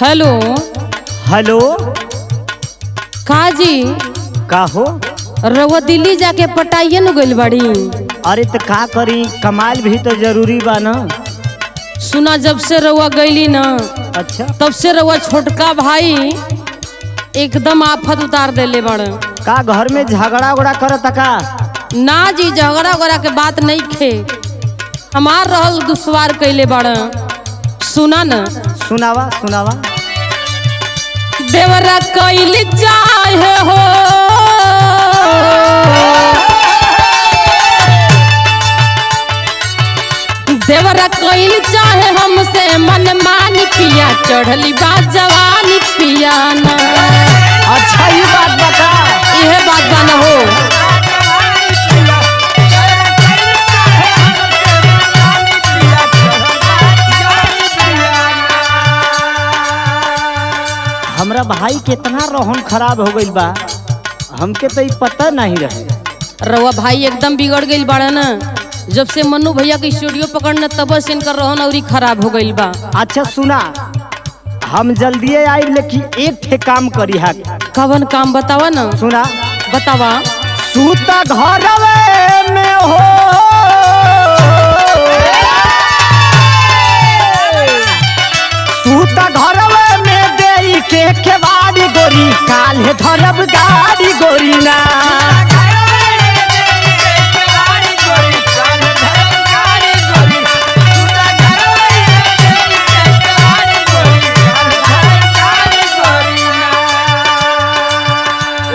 Hello. Hello काजी का हो? रउआ दिल्ली जाके पटाइए न गइल बाड़ी। अरे तो का करी, कमाल भी तो जरूरी बा ना। सुना जब से रउआ गइली न अच्छा तब से रउआ छोटका भाई एकदम आफत उतार देले बड़। का घर में झगड़ा उगड़ा करत का? ना जी, झगड़ा उगड़ा के बात नहीं खे, हमार रहल दुश्वार कैले बड़। सुना न, सुनावा सुनावा। देवरा कैल चाहे हो देवरा कैल चाहे हमसे मन मानी पिया, चढ़ली बात जवानी पिया ना। अच्छा ये बात बता। यह बात बा न हो। हमरा भाई कितना रोहन खराब हो गइल बा, हमके तो पता नहीं रहे। रउआ भाई एकदम बिगड़ गइल बाड़ा न। जब से मन्नू भैया के स्टूडियो पकड़ना तब से इनका रोहन और खराब हो गइल बा। अच्छा सुना, हम जल्दी आई, लेकिन एक ठे काम करी है। कवन काम बतावा न। सुना बतावा। सूता घर में हो, सूता घर में दे के केवाड़ी गोरी, काल्हे धरब गाड़ी गोरी ना।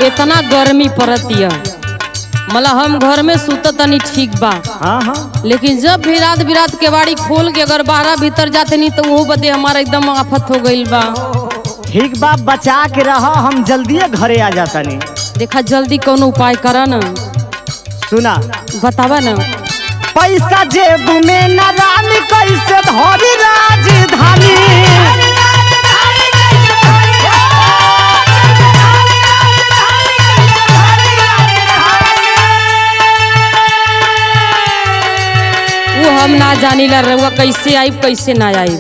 इतना गर्मी पड़तिया, मतलब हम घर में सुत तनी ठीक बा। हाँ हाँ, लेकिन जब भी रात बिरात केवाड़ी खोल के अगर बाहर भीतर जाते नहीं तो वो बदे हमारा एकदम आफत हो गइल बा। ठीक बा, बचा के रहा, हम जल्दी घरे आ जाता नहीं। देखा जल्दी कौन उपाय करा न। सुना बतावा न। पैसा जेब में न रानी, कैसे धरी राजधानी। वो हम ना जानी ला रउआ कैसे आई कैसे ना आई।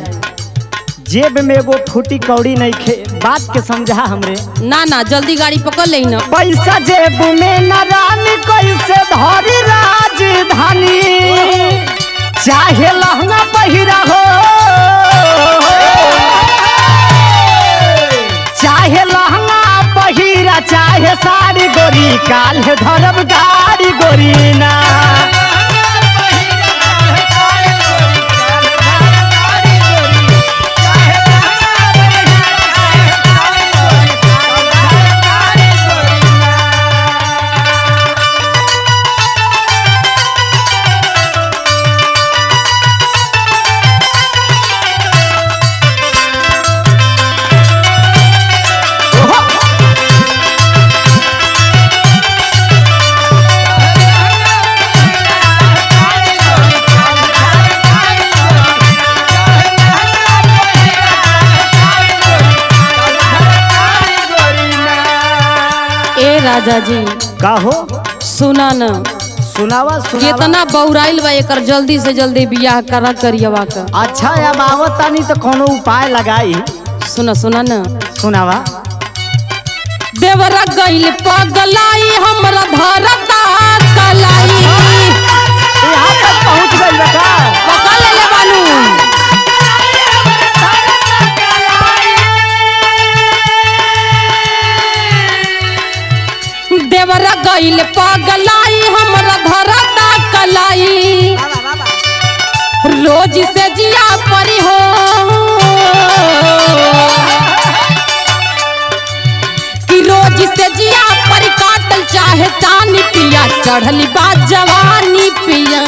जेब में वो फूटी कौड़ी नहीं खे, बात के समझा हमरे। ना ना, जल्दी गाड़ी पकड़ ले न। पैसा जेब में न रानी, कैसे धरी राजधानी। चाहे लहंगा पहिरा हो, चाहे लहंगा पहिरा, चाहे साड़ी गोरी, काल्हे धरब गाड़ी गोरी ना। राजा जी का हो? सुना न। सुनावा सुनावा। कितना बौराइल बा एकर, जल्दी से जल्दी बियाह करा करियवा का। अच्छा अब आवतानी तो कोनो उपाय लगाई। सुना सुना न। सुनावा। देवरा गइल पगलाई, हमरा धरता कलाई। यहाँ तक पहुँच गइल बा का? पकड़ ले बानू। देवरा गइल पगलाई, हमरा धरता कलाई। रोज से जिया परी हो, कि रोज से जिया परी काटल चाहे चानी पिया, चढ़ली बात जवानी पिया।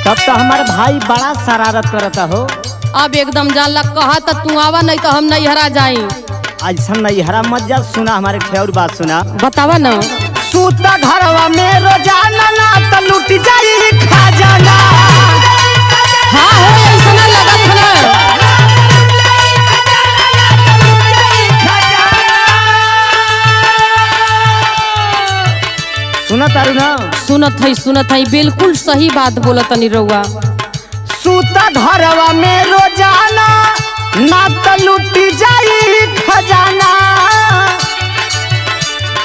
तब तो हमारे भाई बड़ा शरारत करता हो। अब एकदम जानला, कहा तो तू आवा, नहीं तो हम नैहरा जाई। ऐसा नैहरा मत जा। सुना हमारे ठेर बात सुना। बतावा न। सूता घरवा में रोजाना ना तो लूट जाई खजाना। हाँ हो, ऐसा लगत है। सुनत है बिल्कुल सही बात बोलत तनी रउआ। सूता घरवा में रोजाना ना त लुटी जाई खजाना।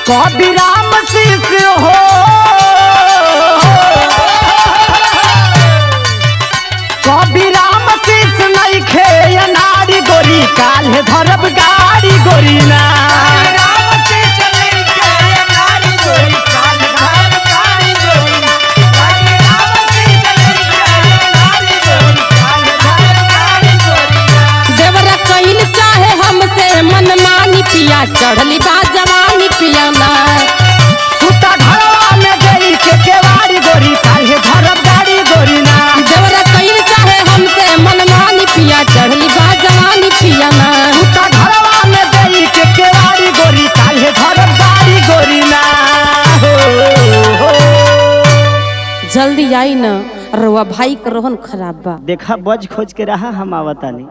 कभी राम शीश हो कभी राम शीश नहीं खे नारी गोरी काल्हे धरब गाड़ी गोरी ना। पिया चढ़ली बा जवानी पिया ना। सूता घरवा में गई के केवाड़ी गोरी काल्हे धरब गाड़ी गोरी ना। देवरा कहीं चाहे हमसे मनमानी पिया चढ़ली बा जवानी पिया ना। सूता घरवा में गई के केवाड़ी गोरी काल्हे धरब गाड़ी गोरी ना। हो। जल्दी आई ना, रउआ भाई का रोहन खराब बा। देखा बज खोज के रहा हम आवतानी।